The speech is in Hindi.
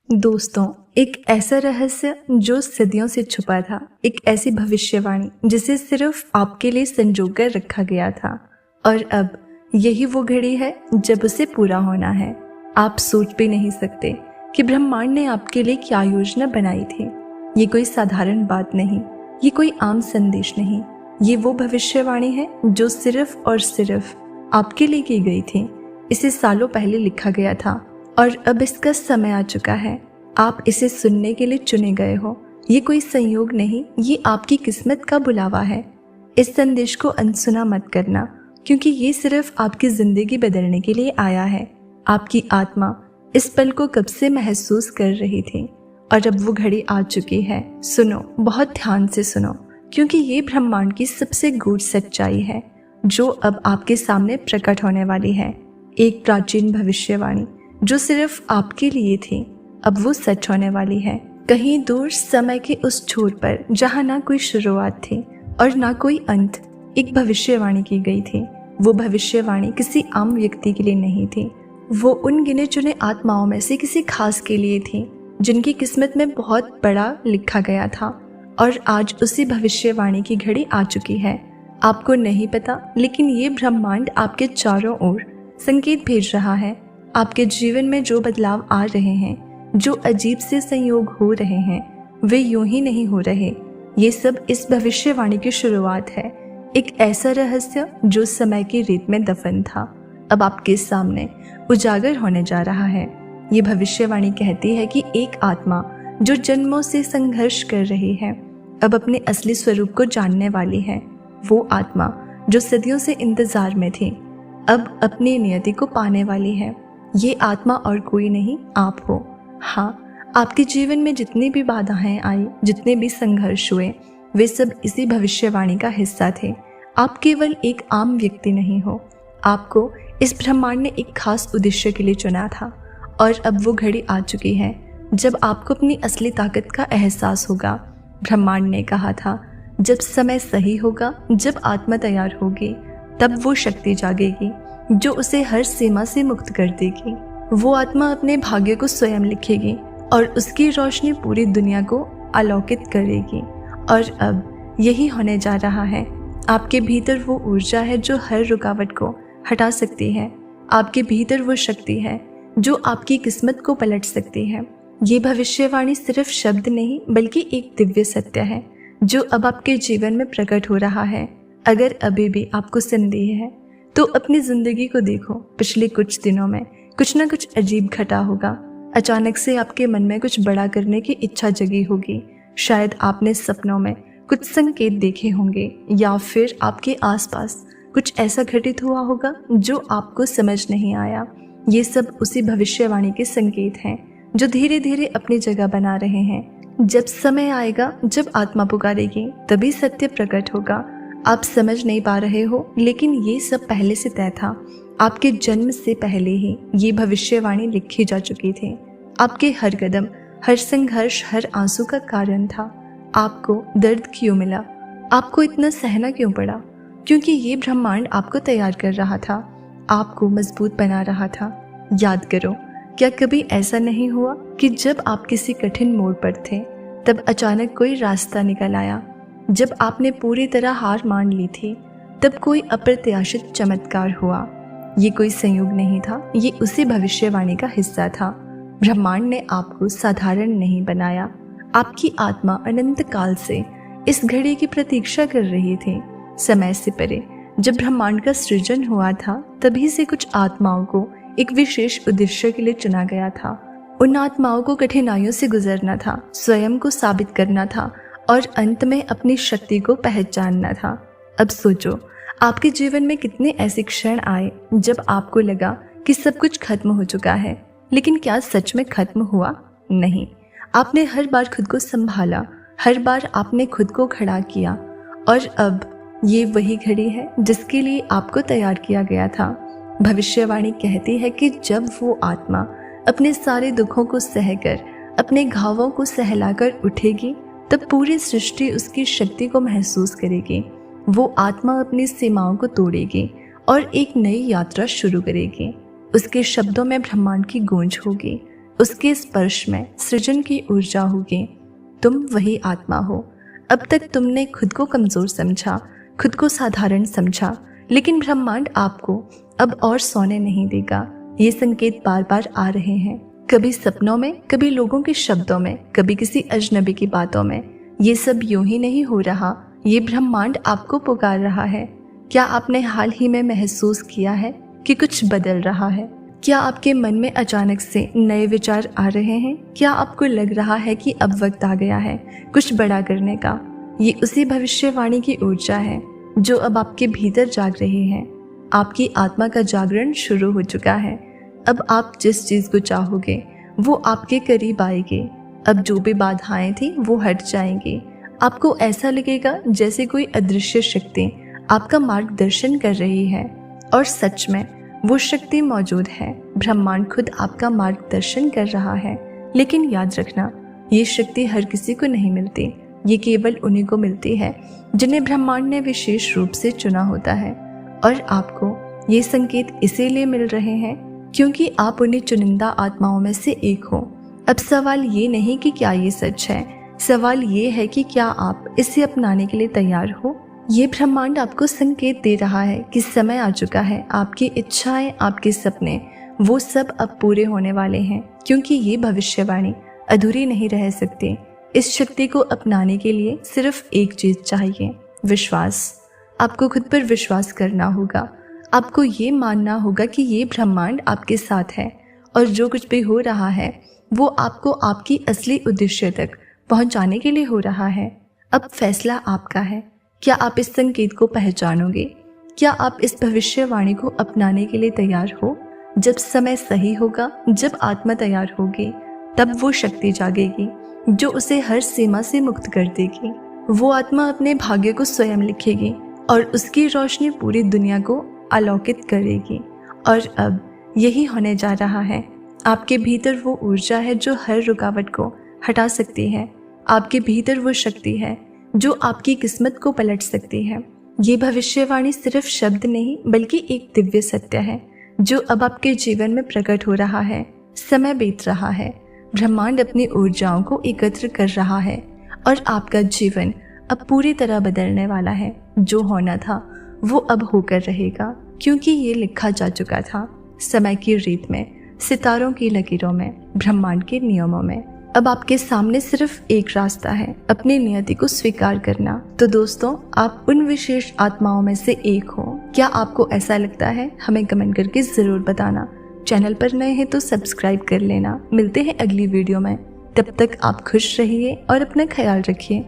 दोस्तों, एक ऐसा रहस्य जो सदियों से छुपा था, एक ऐसी भविष्यवाणी जिसे सिर्फ आपके लिए संजो कर रखा गया था और अब यही वो घड़ी है जब उसे पूरा होना है। आप सोच भी नहीं सकते कि ब्रह्मांड ने आपके लिए क्या योजना बनाई थी। ये कोई साधारण बात नहीं, ये कोई आम संदेश नहीं, ये वो भविष्यवाणी है जो सिर्फ और सिर्फ आपके लिए की गई थी। इसे सालों पहले लिखा गया था और अब इसका समय आ चुका है। आप इसे सुनने के लिए चुने गए हो। ये कोई संयोग नहीं, ये आपकी किस्मत का बुलावा है। इस संदेश को अनसुना मत करना, क्योंकि ये सिर्फ आपकी जिंदगी बदलने के लिए आया है। आपकी आत्मा इस पल को कब से महसूस कर रही थी और अब वो घड़ी आ चुकी है। सुनो, बहुत ध्यान से सुनो, क्योंकि ये ब्रह्मांड की सबसे गूढ़ सच्चाई है जो अब आपके सामने प्रकट होने वाली है। एक प्राचीन भविष्यवाणी जो सिर्फ आपके लिए थी, अब वो सच होने वाली है। कहीं दूर समय के उस छोर पर, जहाँ ना कोई शुरुआत थी और ना कोई अंत, एक भविष्यवाणी की गई थी। वो भविष्यवाणी किसी आम व्यक्ति के लिए नहीं थी, वो उन गिने चुने आत्माओं में से किसी खास के लिए थी, जिनकी किस्मत में बहुत बड़ा लिखा गया था। और आज उसी भविष्यवाणी की घड़ी आ चुकी है। आपको नहीं पता, लेकिन ये ब्रह्मांड आपके चारों ओर संकेत भेज रहा है। आपके जीवन में जो बदलाव आ रहे हैं, जो अजीब से संयोग हो रहे हैं, वे यूं ही नहीं हो रहे। ये सब इस भविष्यवाणी की शुरुआत है। एक ऐसा रहस्य जो समय की रेत में दफन था, अब आपके सामने उजागर होने जा रहा है। ये भविष्यवाणी कहती है कि एक आत्मा जो जन्मों से संघर्ष कर रही है, अब अपने असली स्वरूप को जानने वाली है। वो आत्मा जो सदियों से इंतजार में थी, अब अपनी नियति को पाने वाली है। ये आत्मा और कोई नहीं, आप हो। हाँ, आपके जीवन में जितनी भी बाधाएं आई, जितने भी संघर्ष हुए, वे सब इसी भविष्यवाणी का हिस्सा थे। आप केवल एक आम व्यक्ति नहीं हो। आपको इस ब्रह्मांड ने एक खास उद्देश्य के लिए चुना था और अब वो घड़ी आ चुकी है जब आपको अपनी असली ताकत का एहसास होगा। ब्रह्मांड ने कहा था, जब समय सही होगा, जब आत्मा तैयार होगी, तब वो शक्ति जागेगी जो उसे हर सीमा से मुक्त कर देगी। वो आत्मा अपने भाग्य को स्वयं लिखेगी और उसकी रोशनी पूरी दुनिया को आलोकित करेगी। और अब यही होने जा रहा है। आपके भीतर वो ऊर्जा है जो हर रुकावट को हटा सकती है। आपके भीतर वो शक्ति है जो आपकी किस्मत को पलट सकती है। ये भविष्यवाणी सिर्फ शब्द नहीं, बल्कि एक दिव्य सत्य है जो अब आपके जीवन में प्रकट हो रहा है। अगर अभी भी आपको संदेह है तो अपनी जिंदगी को देखो। पिछले कुछ दिनों में कुछ ना कुछ अजीब घटा होगा। अचानक से आपके मन में कुछ बड़ा करने की इच्छा जगी होगी। शायद आपने सपनों में कुछ संकेत देखे होंगे, या फिर आपके आसपास कुछ ऐसा घटित हुआ होगा जो आपको समझ नहीं आया। ये सब उसी भविष्यवाणी के संकेत हैं जो धीरे धीरे अपनी जगह बना रहे हैं। जब समय आएगा, जब आत्मा पुकारेगी, तभी सत्य प्रकट होगा। आप समझ नहीं पा रहे हो, लेकिन ये सब पहले से तय था। आपके जन्म से पहले ही ये भविष्यवाणी लिखी जा चुकी थी। आपके हर कदम, हर संघर्ष, हर आंसू का कारण था। आपको दर्द क्यों मिला, आपको इतना सहना क्यों पड़ा? क्योंकि ये ब्रह्मांड आपको तैयार कर रहा था, आपको मजबूत बना रहा था। याद करो, क्या कभी ऐसा नहीं हुआ कि जब आप किसी कठिन मोड़ पर थे, तब अचानक कोई रास्ता निकल आया? जब आपने पूरी तरह हार मान ली थी, तब कोई अप्रत्याशित चमत्कार हुआ। ये कोई संयोग नहीं था, ये उसी भविष्यवाणी का हिस्सा था। ब्रह्मांड ने आपको साधारण नहीं बनाया। आपकी आत्मा अनंत काल से इस घड़ी की प्रतीक्षा कर रही थी। समय से परे जब ब्रह्मांड का सृजन हुआ था, तभी से कुछ आत्माओं को एक विशेष उद्देश्य के लिए चुना गया था। उन आत्माओं को कठिनाइयों से गुजरना था, स्वयं को साबित करना था और अंत में अपनी शक्ति को पहचानना था। अब सोचो, आपके जीवन में कितने ऐसे क्षण आए जब आपको लगा कि सब कुछ खत्म हो चुका है, लेकिन क्या सच में खत्म हुआ? नहीं। आपने हर बार खुद को संभाला, हर बार आपने खुद को खड़ा किया, और अब ये वही घड़ी है जिसके लिए आपको तैयार किया गया था। भविष्यवाणी कहती है कि जब वो आत्मा अपने सारे दुखों को सहकर, अपने घावों को सहलाकर उठेगी, तब पूरी सृष्टि उसकी शक्ति को महसूस करेगी। वो आत्मा अपनी सीमाओं को तोड़ेगी और एक नई यात्रा शुरू करेगी। उसके शब्दों में ब्रह्मांड की गूंज होगी, उसके स्पर्श में सृजन की ऊर्जा होगी। तुम वही आत्मा हो। अब तक तुमने खुद को कमजोर समझा, खुद को साधारण समझा, लेकिन ब्रह्मांड आपको अब और सोने नहीं देगा। ये संकेत बार बार आ रहे हैं, कभी सपनों में, कभी लोगों के शब्दों में, कभी किसी अजनबी की बातों में। ये सब यूं ही नहीं हो रहा, ये ब्रह्मांड आपको पुकार रहा है। क्या आपने हाल ही में महसूस किया है कि कुछ बदल रहा है? क्या आपके मन में अचानक से नए विचार आ रहे हैं? क्या आपको लग रहा है कि अब वक्त आ गया है कुछ बड़ा करने का? ये उसी भविष्यवाणी की ऊर्जा है जो अब आपके भीतर जाग रही है। आपकी आत्मा का जागरण शुरू हो चुका है। अब आप जिस चीज को चाहोगे वो आपके करीब आएगी। अब जो भी बाधाएं थी वो हट जाएंगी। आपको ऐसा लगेगा जैसे कोई अदृश्य शक्ति आपका मार्गदर्शन कर रही है, और सच में वो शक्ति मौजूद है। ब्रह्मांड खुद आपका मार्गदर्शन कर रहा है। लेकिन याद रखना, ये शक्ति हर किसी को नहीं मिलती। ये केवल उन्हीं को मिलती है जिन्हें ब्रह्मांड ने विशेष रूप से चुना होता है। और आपको ये संकेत इसीलिए मिल रहे हैं क्योंकि आप उन्हीं चुनिंदा आत्माओं में से एक हो। अब सवाल ये नहीं कि क्या ये सच है, सवाल ये है कि क्या आप इसे अपनाने के लिए तैयार हो। ये ब्रह्मांड आपको संकेत दे रहा है कि समय आ चुका है। आपकी इच्छाएं, आपके सपने, वो सब अब पूरे होने वाले हैं, क्योंकि ये भविष्यवाणी अधूरी नहीं रह सकती। इस शक्ति को अपनाने के लिए सिर्फ एक चीज चाहिए, विश्वास। आपको खुद पर विश्वास करना होगा। आपको ये मानना होगा कि ये ब्रह्मांड आपके साथ है और जो कुछ भी हो रहा है वो आपको आपकी असली उद्देश्य तक पहुंचाने के लिए हो रहा है। अब फैसला आपका है। क्या आप इस संकेत को पहचानोगे? क्या आप इस भविष्यवाणी को अपनाने के लिए तैयार हो? जब समय सही होगा, जब आत्मा तैयार होगी, तब वो शक्ति जागेगी जो उसे हर सीमा से मुक्त कर देगी। वो आत्मा अपने भाग्य को स्वयं लिखेगी और उसकी रोशनी पूरी दुनिया को आलोकित करेगी। और अब यही होने जा रहा है। आपके भीतर वो ऊर्जा है जो हर रुकावट को हटा सकती है। आपके भीतर वो शक्ति है जो आपकी किस्मत को पलट सकती है। ये भविष्यवाणी सिर्फ शब्द नहीं बल्कि एक दिव्य सत्य है जो अब आपके जीवन में प्रकट हो रहा है। समय बीत रहा है, ब्रह्मांड अपनी ऊर्जाओं को एकत्र कर रहा है और आपका जीवन अब पूरी तरह बदलने वाला है। जो होना था वो अब होकर रहेगा, क्योंकि ये लिखा जा चुका था समय की रीत में, सितारों की लकीरों में, ब्रह्मांड के नियमों में। अब आपके सामने सिर्फ एक रास्ता है, अपनी नियति को स्वीकार करना। तो दोस्तों, आप उन विशेष आत्माओं में से एक हो। क्या आपको ऐसा लगता है? हमें कमेंट करके जरूर बताना। चैनल पर नए हैं तो सब्सक्राइब कर लेना। मिलते हैं अगली वीडियो में। तब तक आप खुश रहिए और अपना ख्याल रखिए।